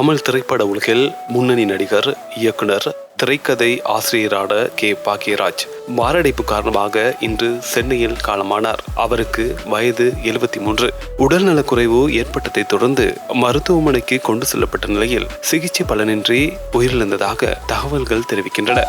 தமிழ் திரைப்பட உலகில் முன்னணி நடிகர், இயக்குனர், திரைக்கதை ஆசிரியரான கே. பாக்கியராஜ் மாரடைப்பு காரணமாக இன்று சென்னையில் காலமானார். அவருக்கு வயது 73. உடல்நலக்குறைவு ஏற்பட்டதை தொடர்ந்து மருத்துவமனைக்கு கொண்டு செல்லப்பட்ட நிலையில் சிகிச்சை பலனின்றி உயிரிழந்ததாக தகவல்கள் தெரிவிக்கின்றன.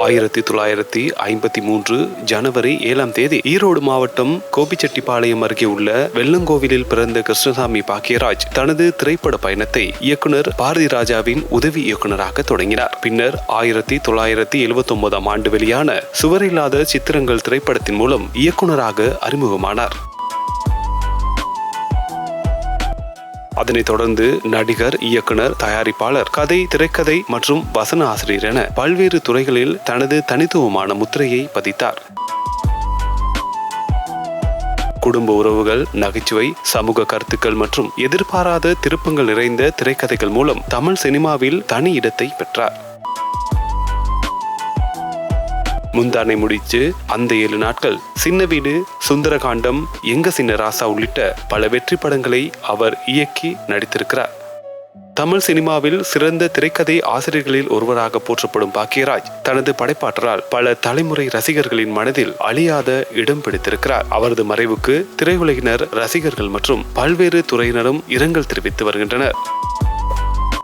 ஆயிரத்தி 1953 ஜனவரி 7 ஈரோடு மாவட்டம் கோபிச்செட்டிப்பாளையம் அருகே உள்ள வெள்ளங்கோவிலில் பிறந்த கிருஷ்ணசாமி பாக்கியராஜ் தனது திரைப்பட பயணத்தை இயக்குனர் பாரதி ராஜாவின் உதவி இயக்குனராக தொடங்கினார். பின்னர் 1979 ஆண்டு வெளியான சுவரில்லாத சித்திரங்கள் திரைப்படத்தின் மூலம் இயக்குனராக அறிமுகமானார். அதனைத் தொடர்ந்து நடிகர், இயக்குனர், தயாரிப்பாளர், கதை, திரைக்கதை மற்றும் வசன ஆசிரியர் என பல்வேறு துறைகளில் தனது தனித்துவமான முத்திரையை பதித்தார். குடும்ப உறவுகள், நகைச்சுவை, சமூக கருத்துக்கள் மற்றும் எதிர்பாராத திருப்பங்கள் நிறைந்த திரைக்கதைகள் மூலம் தமிழ் சினிமாவில் தனி இடத்தை பெற்றார். முந்தானை முடிச்சு, அந்த 7 நாட்கள், சின்ன வீடு, சுந்தரகாண்டம், எங்க சின்ன ராசா உள்ளிட்ட பல வெற்றி படங்களை அவர் இயக்கி நடித்திருக்கிறார். தமிழ் சினிமாவில் சிறந்த திரைக்கதை ஆசிரியர்களில் ஒருவராக போற்றப்படும் பாக்கியராஜ் தனது படைப்பாற்றலால் பல தலைமுறை ரசிகர்களின் மனதில் அழியாத இடம் பிடித்திருக்கிறார். அவரது மறைவுக்கு திரையுலகினர், ரசிகர்கள் மற்றும் பல்வேறு துறையினரும் இரங்கல் தெரிவித்து வருகின்றனர்.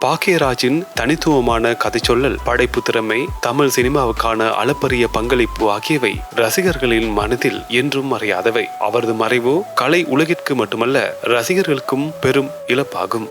பாக்கியராஜின் தனித்துவமான கதை சொல்லல், படைப்பு திறமை, தமிழ் சினிமாவுக்கான அளப்பரிய பங்களிப்பு ஆகியவை ரசிகர்களின் மனதில் என்றும் மறையாதவை. அவரது மறைவு கலை உலகிற்கு மட்டுமல்ல, ரசிகர்களுக்கும் பெரும் இழப்பாகும்.